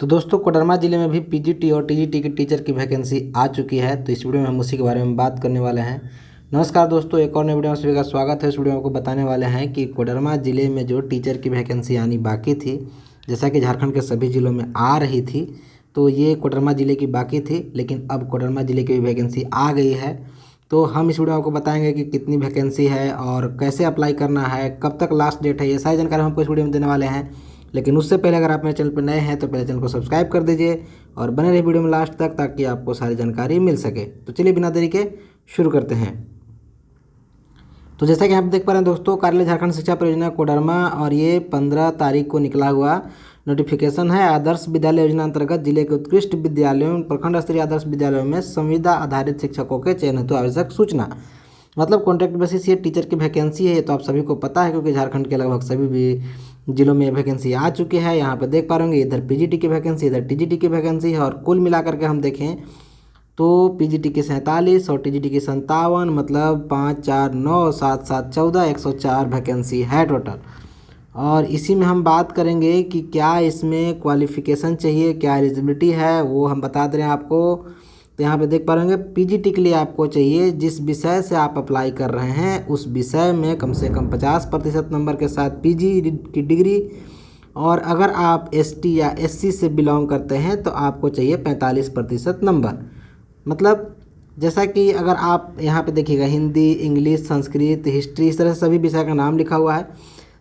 तो दोस्तों कोडरमा ज़िले में भी पीजीटी और टीजीटी की टीचर की वैकेंसी आ चुकी है। तो इस वीडियो में हम उसी के बारे में बात करने वाले हैं। नमस्कार दोस्तों, एक और नई वीडियो में सभी का स्वागत है। इस वीडियो में आपको बताने वाले हैं कि कोडरमा ज़िले में जो टीचर की वैकेंसी आनी बाकी थी, जैसा कि झारखंड के सभी ज़िलों में आ रही थी, तो ये कोडरमा ज़िले की बाकी थी, लेकिन अब कोडरमा ज़िले की वैकेंसी आ गई है। तो हम इस वीडियो में आपको बताएंगे कि कितनी वैकेंसी है और कैसे अप्लाई करना है, कब तक लास्ट डेट है, ये सारी जानकारी हम आपको इस वीडियो में देने वाले हैं। लेकिन उससे पहले अगर आप मेरे चैनल पर नए हैं तो पहले चैनल को सब्सक्राइब कर दीजिए और बने रहिए वीडियो में लास्ट तक, ताकि आपको सारी जानकारी मिल सके। तो चलिए बिना देरी के शुरू करते हैं। तो जैसा कि आप देख पा रहे हैं दोस्तों, कार्यालय झारखंड शिक्षा परियोजना कोडरमा, और ये 15 तारीख को निकला हुआ नोटिफिकेशन है। आदर्श विद्यालय योजना अंतर्गत जिले के उत्कृष्ट विद्यालयों, प्रखंड स्तरीय आदर्श विद्यालयों में संविदा आधारित शिक्षकों के चयन हेतु आवश्यक सूचना, मतलब कॉन्ट्रैक्ट बेसिस ये टीचर की वैकेंसी है। ये तो आप सभी को पता है, क्योंकि झारखंड के लगभग सभी भी जिलों में वैकेंसी आ चुकी है। यहाँ पे देख पा रहे होंगे, इधर पीजीटी की वैकेंसी, इधर टीजीटी की वैकेंसी है। और कुल मिलाकर के हम देखें तो पीजीटी की 47 और टीजीटी की 57, मतलब 5 4 9 7 7 14, 104 वैकेंसी है टोटल। और इसी में हम बात करेंगे कि क्या इसमें क्वालिफ़िकेशन चाहिए, क्या एलिजिबिलिटी है, वो हम बता दे रहे हैं आपको। तो यहाँ पे देख पा रहे होंगे, पीजीटी के लिए आपको चाहिए जिस विषय से आप अप्लाई कर रहे हैं उस विषय में कम से कम 50% नंबर के साथ पीजी की डिग्री, और अगर आप एसटी या एससी से बिलोंग करते हैं तो आपको चाहिए 45% नंबर। मतलब जैसा कि अगर आप यहाँ पे देखिएगा, हिंदी, इंग्लिश, संस्कृत, हिस्ट्री, इस तरह से सभी विषय का नाम लिखा हुआ है।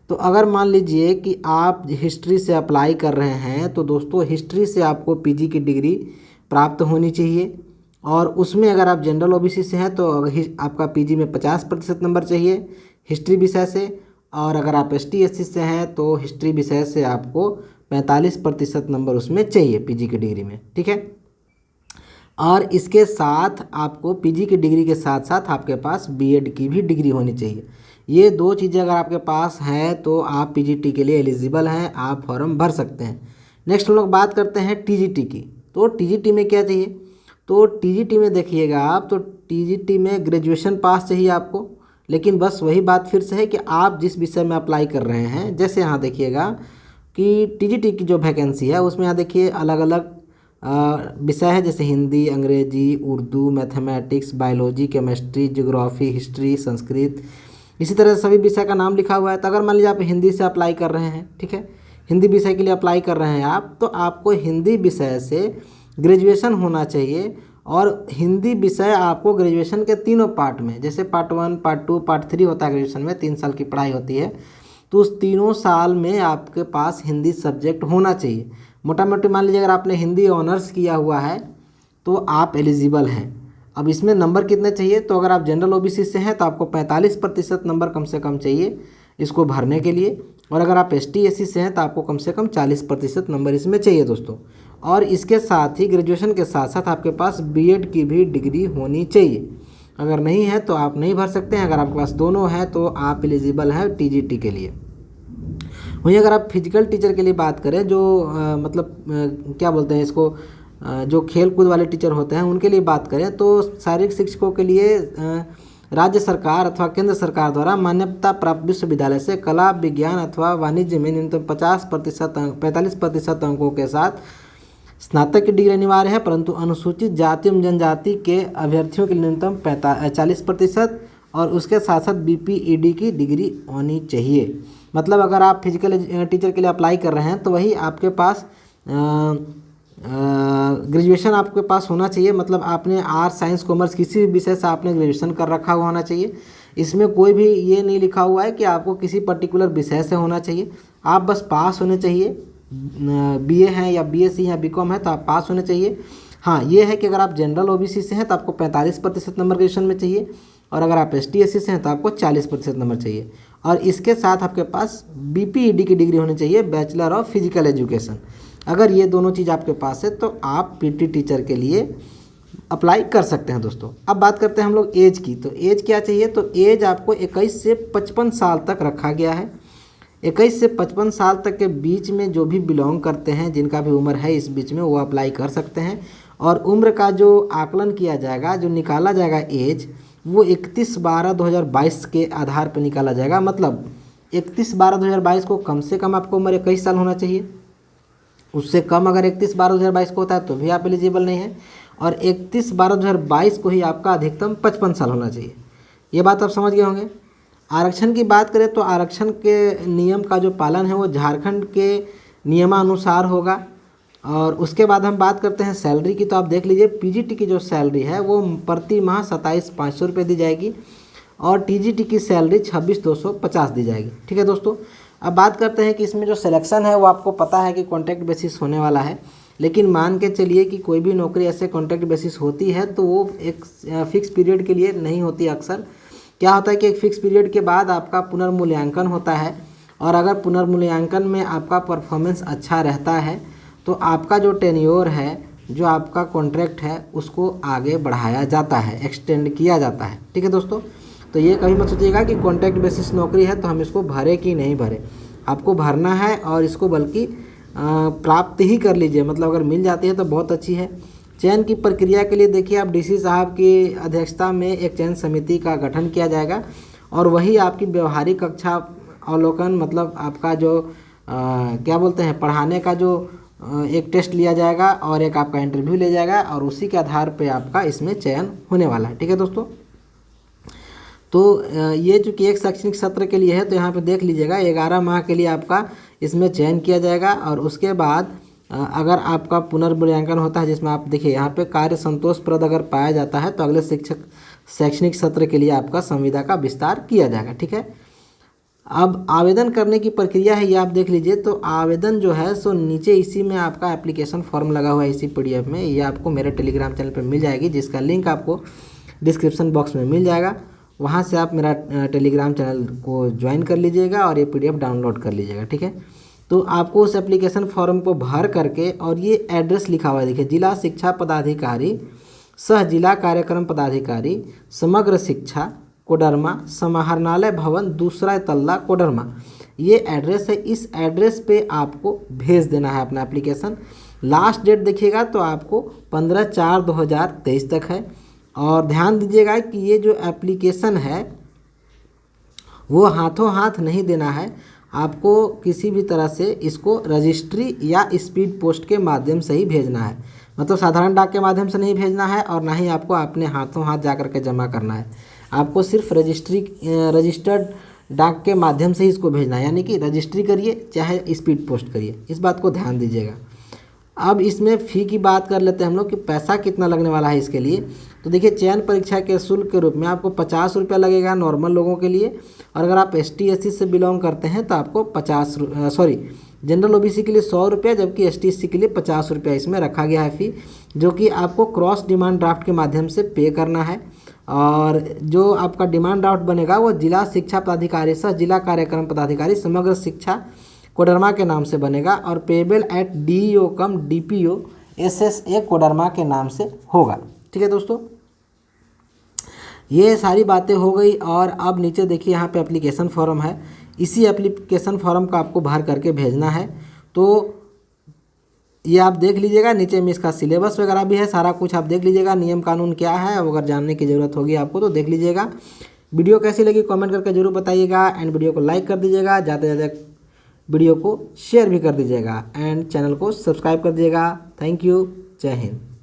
तो अगर मान लीजिए कि आप हिस्ट्री से अप्लाई कर रहे हैं तो दोस्तों हिस्ट्री से आपको पीजी की डिग्री प्राप्त होनी चाहिए। और उसमें अगर आप जनरल ओबीसी से हैं तो आपका पीजी में 50% नंबर चाहिए हिस्ट्री विषय से, और अगर आप एसटी एससी से हैं तो हिस्ट्री विषय से आपको 45% नंबर उसमें चाहिए पीजी की डिग्री में, ठीक है। और इसके साथ आपको पीजी की डिग्री के साथ साथ आपके पास बीएड की भी डिग्री होनी चाहिए। ये दो चीज़ें अगर आपके पास हैं तो आप पीजीटी के लिए एलिजिबल हैं, आप फॉर्म भर सकते हैं। नेक्स्ट हम लोग बात करते हैं टीजीटी की। तो टीजीटी में क्या चाहिए, तो टीजीटी में देखिएगा आप, तो टीजीटी में ग्रेजुएशन पास चाहिए आपको। लेकिन बस वही बात फिर से है कि आप जिस विषय में अप्लाई कर रहे हैं, जैसे यहाँ देखिएगा कि टीजीटी की जो वैकेंसी है उसमें यहाँ देखिए अलग अलग विषय है, जैसे हिंदी, अंग्रेजी, Urdu, mathematics, biology, chemistry, geography, history, Sanskrit, इसी तरह सभी विषय का नाम लिखा हुआ है। तो अगर मान लीजिए आप हिंदी से अप्लाई कर रहे हैं, ठीक है, हिंदी विषय के लिए अप्लाई कर रहे हैं आप, तो आपको हिंदी विषय से ग्रेजुएशन होना चाहिए। और हिंदी विषय आपको ग्रेजुएशन के तीनों पार्ट में, जैसे पार्ट 1, पार्ट 2, पार्ट 3 होता है ग्रेजुएशन में, 3 साल की पढ़ाई होती है, तो उस तीनों साल में आपके पास हिंदी सब्जेक्ट होना चाहिए। मोटा मोटी मान लीजिए अगर आपने हिंदी ऑनर्स किया हुआ है तो आप एलिजिबल हैं। अब इसमें नंबर कितने चाहिए, तो अगर आप जनरल ओबीसी से हैं तो आपको 45% नंबर कम से कम चाहिए इसको भरने के लिए, और अगर आप एसटी एससी से हैं तो आपको कम से कम 40% नंबर इसमें चाहिए दोस्तों। और इसके साथ ही ग्रेजुएशन के साथ साथ आपके पास बीएड की भी डिग्री होनी चाहिए। अगर नहीं है तो आप नहीं भर सकते हैं। अगर आपके पास दोनों हैं तो आप एलिजिबल हैं टीजीटी के लिए। वहीं अगर आप फिजिकल टीचर के लिए बात करें, जो क्या बोलते हैं इसको, जो खेल कूद वाले टीचर होते हैं उनके लिए बात करें, तो शारीरिक शिक्षकों के लिए राज्य सरकार अथवा केंद्र सरकार द्वारा मान्यता प्राप्त विश्वविद्यालय से कला, विज्ञान अथवा वाणिज्य में न्यूनतम 45% अंकों के साथ स्नातक की डिग्री अनिवार्य है, परंतु अनुसूचित जाति एवं जनजाति के अभ्यर्थियों के लिए न्यूनतम 40% और उसके साथ साथ बीपीईडी की डिग्री होनी चाहिए। मतलब अगर आप फिजिकल टीचर के लिए अप्लाई कर रहे हैं तो वही आपके पास ग्रेजुएशन आपके पास होना चाहिए। मतलब आपने आर्ट्स, साइंस, कॉमर्स किसी भी विषय से आपने ग्रेजुएशन कर रखा हुआ होना चाहिए। इसमें कोई भी ये नहीं लिखा हुआ है कि आपको किसी पर्टिकुलर विषय से होना चाहिए, आप बस पास होने चाहिए। बीए हैं या बीएससी या बीकॉम है तो आप पास होने चाहिए। हाँ, ये है कि अगर आप जनरल ओबीसी से हैं तो आपको 45% नंबर ग्रेजुएशन में चाहिए, और अगर आप एसटी एससी से हैं तो आपको 40% नंबर चाहिए। और इसके साथ आपके पास बीपीईडी की डिग्री होनी चाहिए, बैचलर ऑफ फिजिकल एजुकेशन। अगर ये दोनों चीज़ आपके पास है तो आप पीटी टीचर के लिए अप्लाई कर सकते हैं दोस्तों। अब बात करते हैं हम लोग एज की। तो एज क्या चाहिए, तो एज आपको 21 से 55 साल तक रखा गया है। 21 से 55 साल तक के बीच में जो भी बिलोंग करते हैं, जिनका भी उम्र है इस बीच में, वो अप्लाई कर सकते हैं। और उम्र का जो आकलन किया जाएगा, जो निकाला जाएगा एज, वो 31/12/2022 के आधार पर निकाला जाएगा। मतलब 31/12/2022 को कम से कम आपको उम्र 21 साल होना चाहिए, उससे कम अगर 31/12/2022 को होता है तो भी आप एलिजिबल नहीं हैं, और 31/12/2022 को ही आपका अधिकतम 55 साल होना चाहिए। ये बात आप समझ गए होंगे। आरक्षण की बात करें तो आरक्षण के नियम का जो पालन है वो झारखंड के नियमानुसार होगा। और उसके बाद हम बात करते हैं सैलरी की, तो आप देख लीजिए पीजीटी की जो सैलरी है वो प्रति माह 27,500 रुपये दी जाएगी, और टीजीटी की सैलरी 26,250 दी जाएगी। ठीक है दोस्तों, अब बात करते हैं कि इसमें जो सिलेक्शन है वो आपको पता है कि कॉन्ट्रैक्ट बेसिस होने वाला है, लेकिन मान के चलिए कि कोई भी नौकरी ऐसे कॉन्ट्रैक्ट बेसिस होती है तो वो एक फिक्स पीरियड के लिए नहीं होती। अक्सर क्या होता है कि एक फ़िक्स पीरियड के बाद आपका पुनर्मूल्यांकन होता है, और अगर पुनर्मूल्यांकन में आपका परफॉर्मेंस अच्छा रहता है तो आपका जो टेन्योर है, जो आपका कॉन्ट्रैक्ट है, उसको आगे बढ़ाया जाता है, एक्सटेंड किया जाता है। ठीक है दोस्तों, तो ये कभी मत सोचिएगा कि कॉन्ट्रैक्ट बेसिस नौकरी है तो हम इसको भरे कि नहीं भरे, आपको भरना है और इसको बल्कि प्राप्त ही कर लीजिए। मतलब अगर मिल जाती है तो बहुत अच्छी है। चयन की प्रक्रिया के लिए देखिए आप डीसी साहब की अध्यक्षता में एक चयन समिति का गठन किया जाएगा, और वही आपकी व्यवहारिक कक्षा अवलोकन, मतलब आपका जो क्या बोलते हैं पढ़ाने का जो एक टेस्ट लिया जाएगा और एक आपका इंटरव्यू लिया जाएगा, और उसी के आधार पे आपका इसमें चयन होने वाला है। ठीक है दोस्तों, तो ये चूँकि एक शैक्षणिक सत्र के लिए है तो यहाँ पे देख लीजिएगा 11 माह के लिए आपका इसमें चयन किया जाएगा, और उसके बाद अगर आपका पुनर्मूल्यांकन होता है जिसमें आप देखिए यहाँ पे कार्य संतोषप्रद अगर पाया जाता है तो अगले शैक्षणिक सत्र के लिए आपका संविदा का विस्तार किया जाएगा। ठीक है, अब आवेदन करने की प्रक्रिया है ये आप देख लीजिए। तो आवेदन जो है सो नीचे इसी में आपका एप्लीकेशन फॉर्म लगा हुआ है इसी पीडीएफ में, ये आपको मेरे टेलीग्राम चैनल पर मिल जाएगी, जिसका लिंक आपको डिस्क्रिप्शन बॉक्स में मिल जाएगा। वहाँ से आप मेरा टेलीग्राम चैनल को ज्वाइन कर लीजिएगा और ये पीडीएफ डाउनलोड कर लीजिएगा। ठीक है, तो आपको उस एप्लीकेशन फॉर्म को भर करके, और ये एड्रेस लिखा हुआ है देखिए, जिला शिक्षा पदाधिकारी सह जिला कार्यक्रम पदाधिकारी समग्र शिक्षा कोडरमा समाहरणालय भवन दूसरा तल्ला कोडरमा, ये एड्रेस है। इस एड्रेस पे आपको भेज देना है अपना एप्लीकेशन। लास्ट डेट देखिएगा तो आपको 15/4/2023 तक है। और ध्यान दीजिएगा कि ये जो एप्लीकेशन है वो हाथों हाथ नहीं देना है, आपको किसी भी तरह से इसको रजिस्ट्री या स्पीड पोस्ट के माध्यम से ही भेजना है। मतलब साधारण डाक के माध्यम से नहीं भेजना है, और ना ही आपको अपने हाथों हाथ जा कर के जमा करना है। आपको सिर्फ रजिस्टर्ड डाक के माध्यम से ही इसको भेजना है, यानी कि रजिस्ट्री करिए चाहे स्पीड पोस्ट करिए, इस बात को ध्यान दीजिएगा। अब इसमें फ़ी की बात कर लेते हैं हम लोग कि पैसा कितना लगने वाला है इसके लिए। तो देखिए चयन परीक्षा के शुल्क के रूप में आपको 50 रुपया लगेगा नॉर्मल लोगों के लिए, और अगर आप ST SC से बिलोंग करते हैं तो आपको जनरल OBC के लिए 100 रुपया, जबकि ST SC के लिए 50 रुपया इसमें रखा गया है फ़ी, जो कि आपको क्रॉस डिमांड ड्राफ्ट के माध्यम से पे करना है। और जो आपका डिमांड ड्राफ्ट बनेगा वो जिला शिक्षा पदाधिकारी सह जिला कार्यक्रम पदाधिकारी समग्र शिक्षा कोडरमा के नाम से बनेगा, और पेबल एट DEO कम DPO SSA कोडरमा के नाम से होगा। ठीक है दोस्तों, ये सारी बातें हो गई। और अब नीचे देखिए यहाँ पे एप्लीकेशन फॉर्म है, इसी एप्लीकेशन फॉर्म का आपको भर करके भेजना है। तो ये आप देख लीजिएगा, नीचे में इसका सिलेबस वगैरह भी है, सारा कुछ आप देख लीजिएगा, नियम कानून क्या है, अगर जानने की ज़रूरत होगी आपको तो देख लीजिएगा। वीडियो कैसी लगी कमेंट करके जरूर बताइएगा, एंड वीडियो को लाइक कर दीजिएगा, ज़्यादा से ज़्यादा वीडियो को शेयर भी कर दीजिएगा, एंड चैनल को सब्सक्राइब कर दीजिएगा। थैंक यू, जय हिंद।